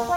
Hey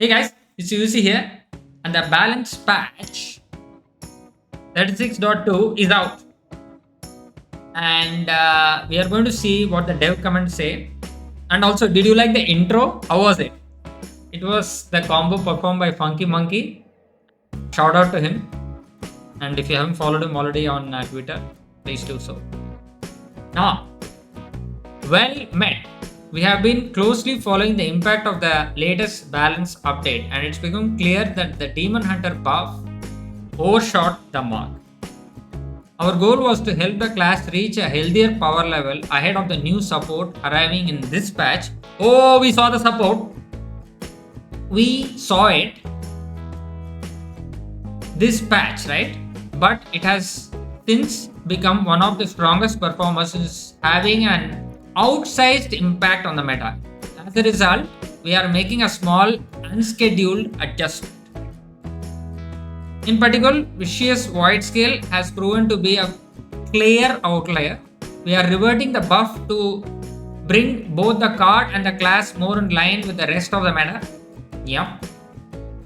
guys, it's yoUCee here, and the balance patch 36.2 is out, and we are going to see what the dev comments say. And also, did you like the intro? How was it? It was the combo performed by Funky Monkey. Shout out to him. And if you haven't followed him already on Twitter, please do so. Now, well met. We have been closely following the impact of the latest balance update, and it's become clear that the Demon Hunter buff overshot the mark. Our goal was to help the class reach a healthier power level ahead of the new support arriving in this patch. Oh, we saw the support. We saw it this patch, right? But it has since become one of the strongest performances, having an outsized impact on the meta. As a result, we are making a small unscheduled adjustment. In particular, Vicious Void Scale has proven to be a clear outlier. We are reverting the buff to bring both the card and the class more in line with the rest of the meta. Yep.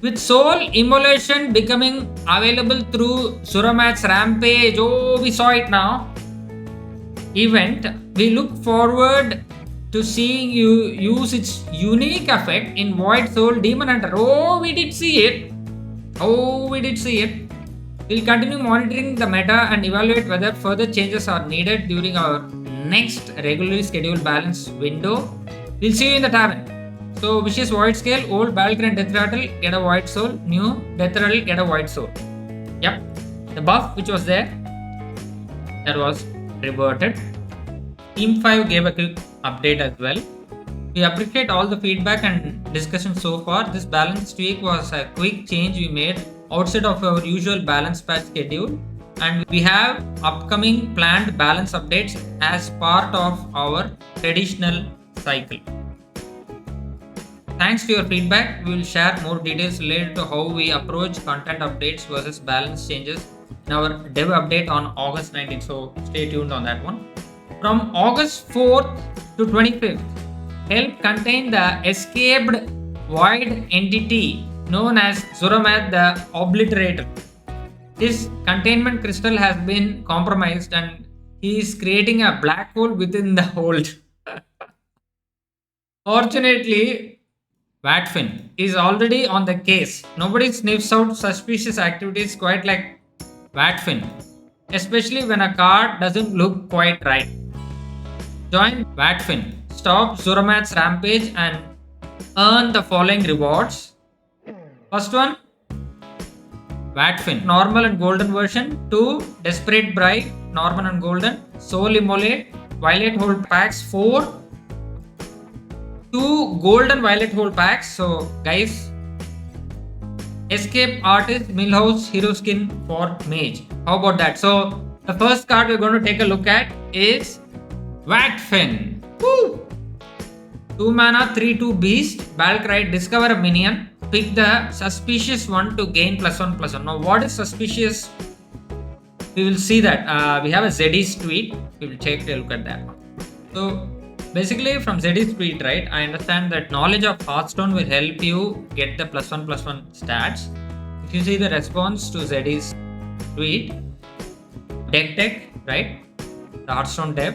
With Soul Immolation becoming available through Suramat's Rampage, oh, we saw it now, event, we look forward to seeing you use its unique effect in Void Soul Demon Hunter. Oh, we did see it. We'll continue monitoring the meta and evaluate whether further changes are needed during our next regularly scheduled balance window. We'll see you in the tavern. So, Vicious Void Scale, old Valkyrie and Death Rattle, get a Void Soul. New Death Rattle, get a Void Soul. Yep. The buff which was there, that was reverted. Team 5 gave a quick update as well. We appreciate all the feedback and discussion so far. This balance tweak was a quick change we made outside of our usual balance patch schedule, and we have upcoming planned balance updates as part of our traditional cycle. Thanks to your feedback, we will share more details related to how we approach content updates versus balance changes in our dev update on August 19th. So stay tuned on that one. From August 4th to 25th, help contain the escaped void entity known as Zuramat the Obliterator. This containment crystal has been compromised and he is creating a black hole within the hold. Fortunately, Vatfin is already on the case. Nobody sniffs out suspicious activities quite like Vatfin, especially when a card doesn't look quite right. Join Vatfin, stop Zuramat's rampage, and earn the following rewards. First one, Vatfin, normal and golden version. 2, Desperate Bribe, normal and golden. Soul Immolate, Violet Hole packs. 4, 2 golden Violet Hole packs. So guys, Escape Artist Millhouse Hero Skin for Mage. How about that? So the first card we're going to take a look at is Vatfin. Woo! 2 mana, 3/2 beast. Valkyrie, discover a minion. Pick the suspicious one to gain +1/+1. Now, what is suspicious? We will see that. We have a Zeddy's tweet. We will take a look at that one. So, basically, from Zeddy's tweet, right, I understand that knowledge of Hearthstone will help you get the +1/+1 stats. If you see the response to Zeddy's tweet, deck tech, right? The Hearthstone dev.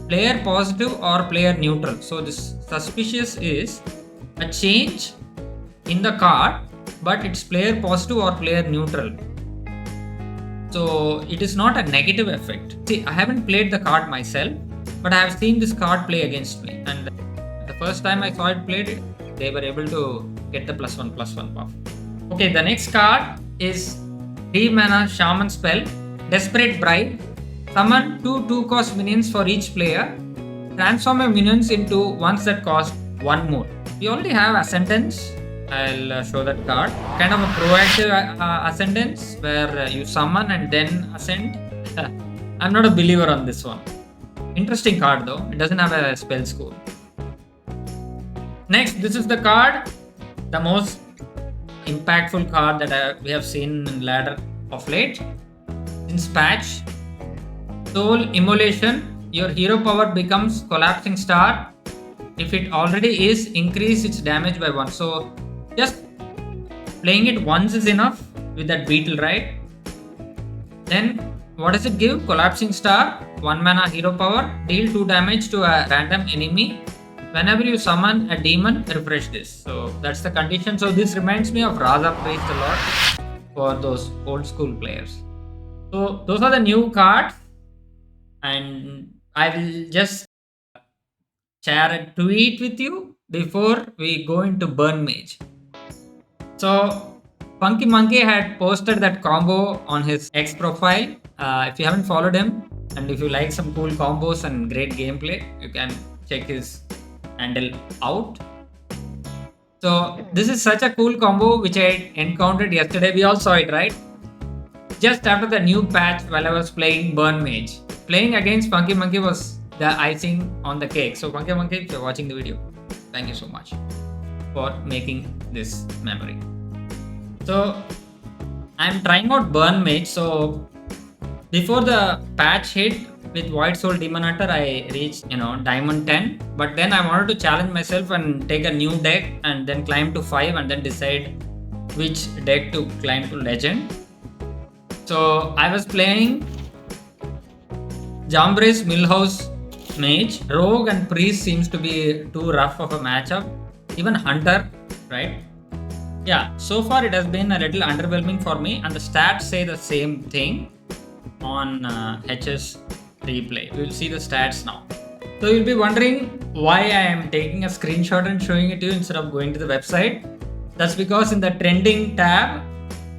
Player positive or player neutral. So this suspicious is a change in the card, but it's player positive or player neutral. So it is not a negative effect. See, I haven't played the card myself, but I have seen this card play against me. And the first time I saw it played, they were able to get the +1/+1 buff. Okay, the next card is 3 mana Shaman spell, Desperate Bribe. Summon 2 2-cost minions for each player. Transform your minions into ones that cost 1 more. We already have Ascendance, I'll show that card. Kind of a proactive ascendance where you summon and then ascend. I'm not a believer on this one. Interesting card though. It doesn't have a spell score. Next, this is the card, the most impactful card that we have seen in ladder of late. Since patch, Soul Immolation. Your hero power becomes Collapsing Star. If it already is, increase its damage by 1. So just playing it once is enough with that beetle, right? Then what does it give? Collapsing Star, 1 mana hero power, deal 2 damage to a random enemy. Whenever you summon a demon, refresh this. So that's the condition. So this reminds me of Raza Priest a lot for those old school players. So those are the new cards, and I will just share a tweet with you before we go into Burn Mage. So Funky Monkey had posted that combo on his X profile. If you haven't followed him, and if you like some cool combos and great gameplay, you can check his handle out. So this is such a cool combo which I encountered yesterday. We all saw it, right? Just after the new patch, while I was playing Burn Mage. Playing against Funky Monkey was the icing on the cake. So Funky Monkey, if you're watching the video, thank you so much for making this memory. So I'm trying out Burn Mage. So before the patch hit with Void Soul Demon Hunter, I reached Diamond 10. But then I wanted to challenge myself and take a new deck and then climb to 5 and then decide which deck to climb to Legend. So I was playing Jambre's Millhouse Mage. Rogue and Priest seems to be too rough of a matchup. Even Hunter, right? Yeah, so far it has been a little underwhelming for me, and the stats say the same thing on HS replay. We will see the stats now. So you'll be wondering why I am taking a screenshot and showing it to you instead of going to the website. That's because in the trending tab,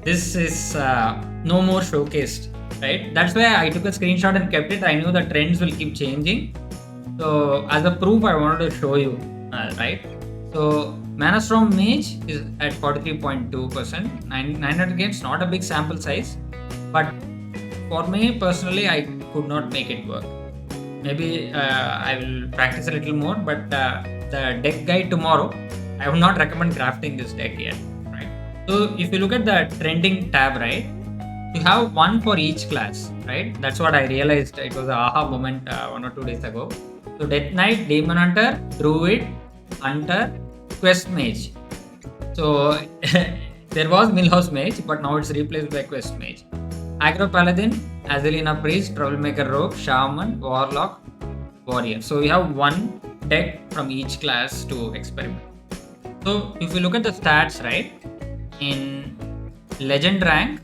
this is no more showcased, right? That's why I took a screenshot and kept it. I knew the trends will keep changing. So as a proof, I wanted to show you, right? So Mana Storm Mage is at 43.2%. 900 games, not a big sample size, but for me personally, I could not make it work. Maybe I will practice a little more, but the deck guide tomorrow, I would not recommend crafting this deck yet, right? So if you look at the trending tab, right, you have one for each class, right? That's what I realized. It was an aha moment 1 or 2 days ago. So Death Knight, Demon Hunter, Druid, Hunter, Quest Mage. So there was Millhouse Mage, but now it's replaced by Quest Mage. Aggro Paladin, Azalina Priest, Troublemaker Rogue, Shaman, Warlock, Warrior. So you have one deck from each class to experiment. So if you look at the stats, right, in Legend rank,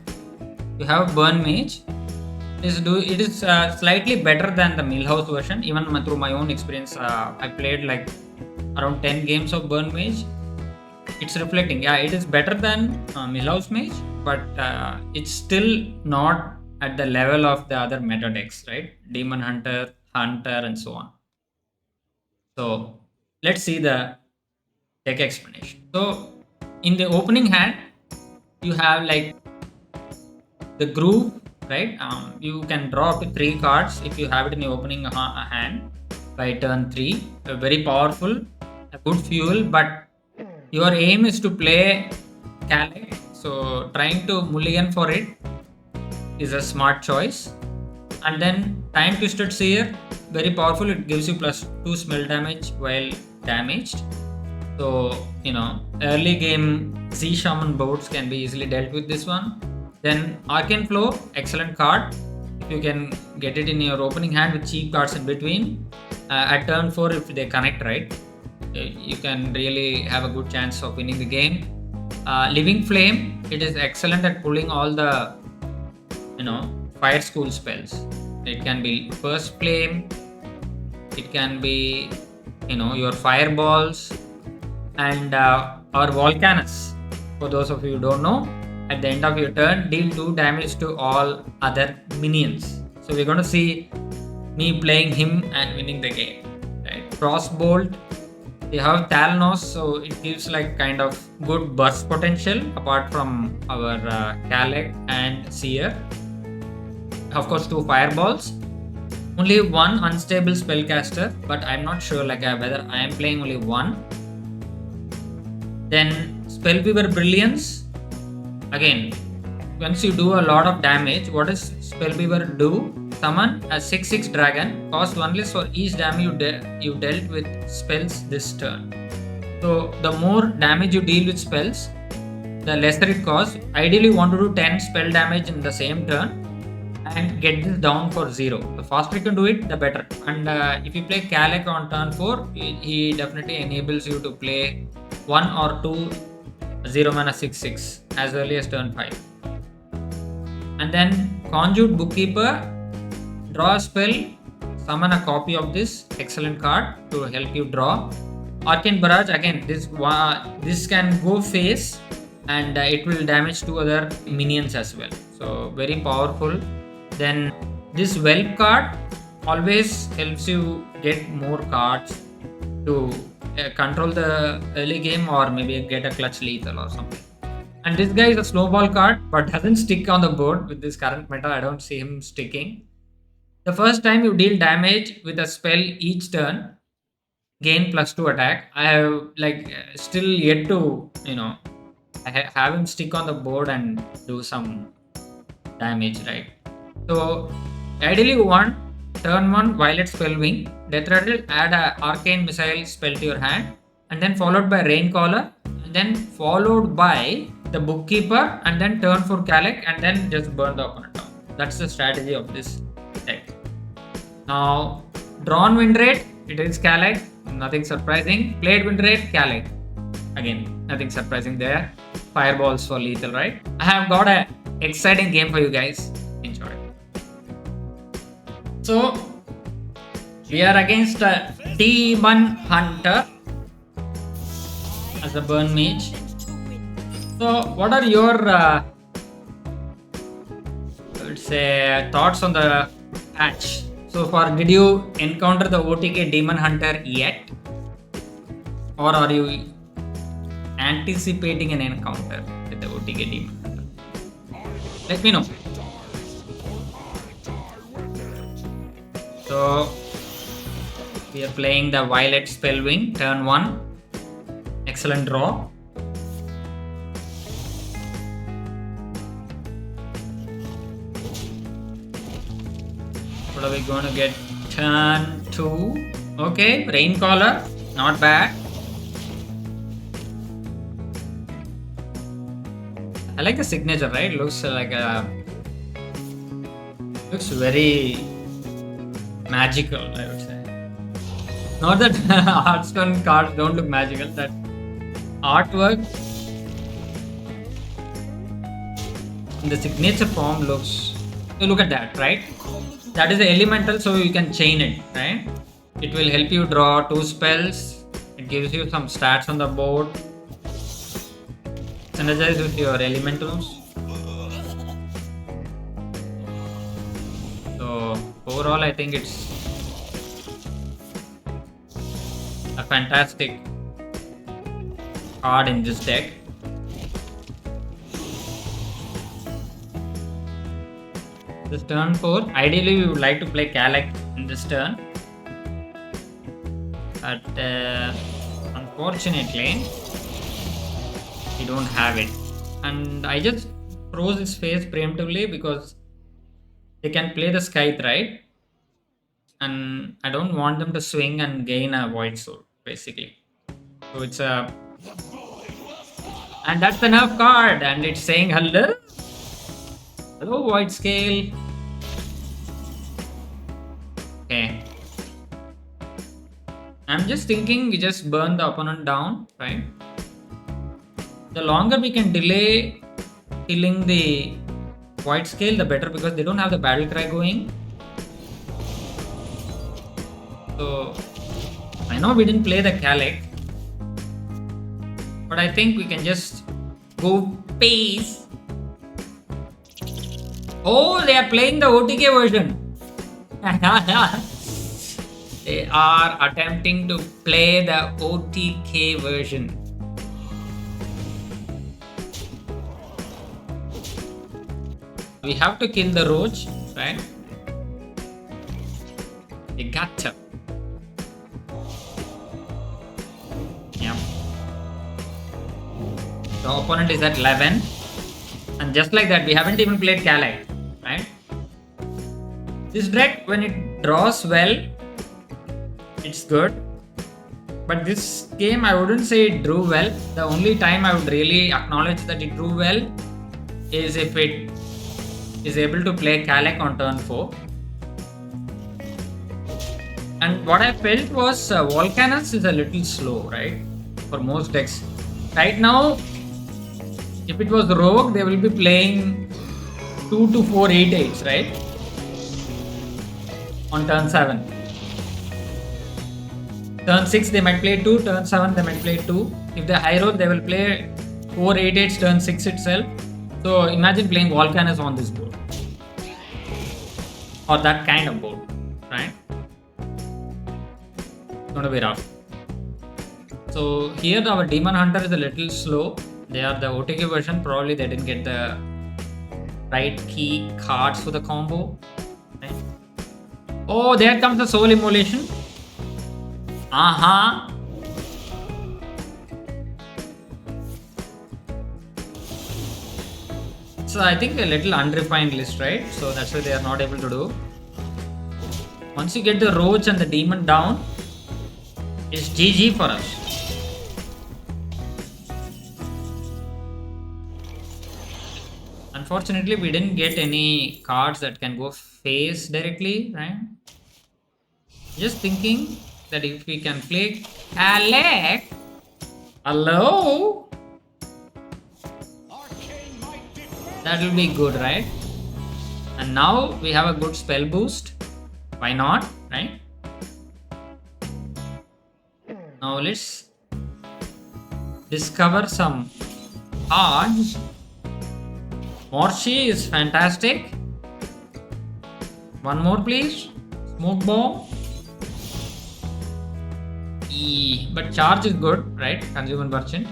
you have Burn Mage. It is slightly better than the Millhouse version. Even through my own experience, I played like around 10 games of Burn Mage. It's reflecting. Yeah, it is better than Millhouse Mage, but it's still not at the level of the other meta decks, right? Demon Hunter, and so on. So let's see the deck explanation. So in the opening hand, you have like the Groove, right? You can draw up to 3 cards if you have it in the opening hand by turn 3. Very powerful, a good fuel, but your aim is to play Calais. So trying to mulligan for it is a smart choice. And then Time Twisted Seer, very powerful. It gives you +2 smell damage while damaged. So early game Sea Shaman boards can be easily dealt with this one. Then Arcane Flow, excellent card. If you can get it in your opening hand with cheap cards in between, at turn 4 if they connect right, you can really have a good chance of winning the game. Living Flame, it is excellent at pulling all the fire school spells. It can be First Flame, it can be your fireballs, and our Volcanus. For those of you who don't know, at the end of your turn, deal 2 damage to all other minions. So we're going to see me playing him and winning the game, right? Crossbolt, We have Thalnos, so it gives like kind of good burst potential apart from our Kalek and Seer. Of course, 2 fireballs. Only 1 unstable spellcaster, but I'm not sure like whether I am playing only 1. Then Spellweaver Brilliance. Again, once you do a lot of damage, what does Spellweaver do? Summon a 6/6 dragon, cost 1 less for each damage you dealt with spells this turn. So the more damage you deal with spells, the lesser it costs. Ideally, you want to do 10 spell damage in the same turn and get this down for 0. The faster you can do it, the better. And if you play Kalek on turn 4, he definitely enables you to play 1 or 2 0 mana 6/6 as early as turn 5. And then Conjure Bookkeeper, draw a spell, summon a copy of this excellent card to help you draw. Arcane Barrage, again, this can go face and it will damage 2 other minions as well. So very powerful. Then this Whelp card always helps you get more cards to control the early game or maybe get a clutch lethal or something. And this guy is a snowball card but doesn't stick on the board with this current meta. I don't see him sticking. The first time you deal damage with a spell each turn, gain +2 attack. I have still yet to have him stick on the board and do some damage, right? So ideally you want turn 1 Violet Spellwing, Death Rattle, add a Arcane Missile spell to your hand, and then followed by Raincaller, and then followed by the Bookkeeper, and then turn for Kalek, and then just burn the opponent down. That's the strategy of this deck. Now, drawn win rate, it is Kalek, nothing surprising. Played win rate, Kalek. Again, nothing surprising there. Fireballs for lethal, right? I have got an exciting game for you guys. Enjoy. So, we are against a Demon Hunter as a burn mage. So, what are your thoughts on the patch so far? Did you encounter the OTK Demon Hunter yet, or are you anticipating an encounter with the OTK Demon Hunter? Let me know. So we are playing the Violet Spellwing, turn 1. Excellent draw. What are we going to get? Turn 2. Okay, Raincaller, not bad. I like the signature, right? Looks like looks very magical, I would say. Not that Hearthstone cards don't look magical, that artwork in the signature form looks. So look at that, right? That is the elemental, so you can chain it, right? It will help you draw 2 spells. It gives you some stats on the board. Synergize with your elementals. So overall, I think it's a fantastic card in this deck. This turn 4. Ideally, we would like to play Kalek in this turn, but unfortunately, we don't have it. And I just froze his face preemptively because they can play the Scythe, right? And I don't want them to swing and gain a Void Sword, basically. So it's a... And that's the nerf card, and it's saying hello. Hello, Void Scale. Okay. I'm just thinking we just burn the opponent down, right? The longer we can delay killing the Void Scale, the better, because they don't have the battle cry going. So I know we didn't play the Kalek, but I think we can just go pace. Oh, they are playing the OTK version. They are attempting to play the OTK version. We have to kill the roach, right? We got to. Yeah. The opponent is at 11. And just like that, we haven't even played Kalak, right? This deck, when it draws well, it's good. But this game, I wouldn't say it drew well. The only time I would really acknowledge that it drew well is if it is able to play Kalak on turn 4. And what I felt was Volcanus is a little slow, right? For most decks. Right now, if it was Rogue, they will be playing 2 to 4 8/8s, right? On turn 7. Turn 6 they might play 2, turn 7 they might play 2. If they're high rogue, they will play 4 8/8s turn 6 itself. So imagine playing Volcanus on this board. Or that kind of board, right? It's going to be rough. So here our Demon Hunter is a little slow. They are the OTK version. Probably they didn't get the right key cards for the combo. Right? Oh, there comes the Soul Immolation. So I think a little unrefined list, right? So that's why they are not able to do. Once you get the Roach and the Demon down, it's GG for us. Unfortunately, we didn't get any cards that can go face directly, right? Just thinking that if we can play Kalak, hello, that will be good, right? And now we have a good spell boost. Why not, right? Now let's discover some cards. Morshi is fantastic. One more, please. Smoke bomb. But charge is good, right? Consumer merchant.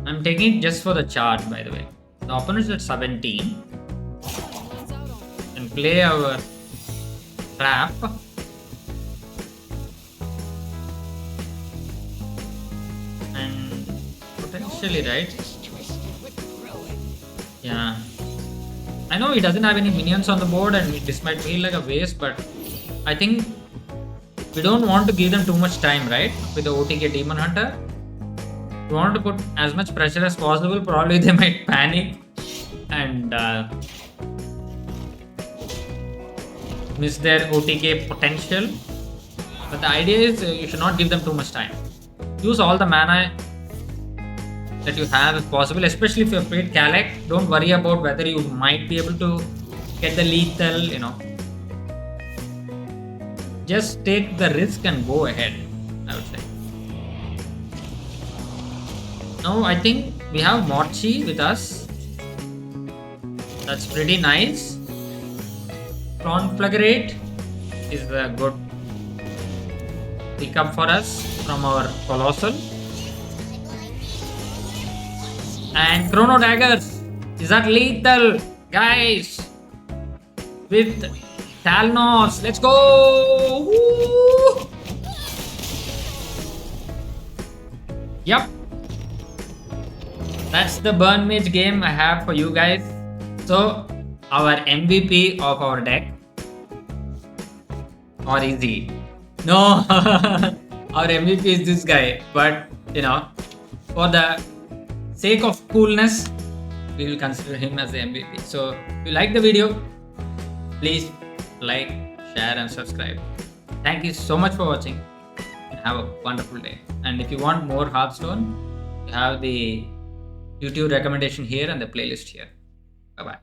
I'm taking it just for the charge, by the way. The opponent is at 17. And play our trap. And potentially, right? Yeah. I know he doesn't have any minions on the board and this might feel like a waste, but I think we don't want to give them too much time, right? With the OTK Demon Hunter. We want to put as much pressure as possible. Probably they might panic and miss their OTK potential. But the idea is you should not give them too much time. Use all the mana that you have if possible, especially if you have played Kalak. Don't worry about whether you might be able to get the lethal, you know. Just take the risk and go ahead, I would say. Now I think we have Morchi with us. That's pretty nice. Conflagrate is a good pickup for us from our Colossal. And Chrono Daggers. Is that lethal? Guys. With Talnos. Let's go. Woo! Yep. That's the Burn Mage game I have for you guys. So, our MVP of our deck. Or is he? No. Our MVP is this guy. But, you know, for the sake of coolness, we will consider him as the MVP. So, if you like the video, please like, share and subscribe. Thank you so much for watching. Have a wonderful day. And if you want more Hearthstone, you have the YouTube recommendation here and the playlist here. Bye bye.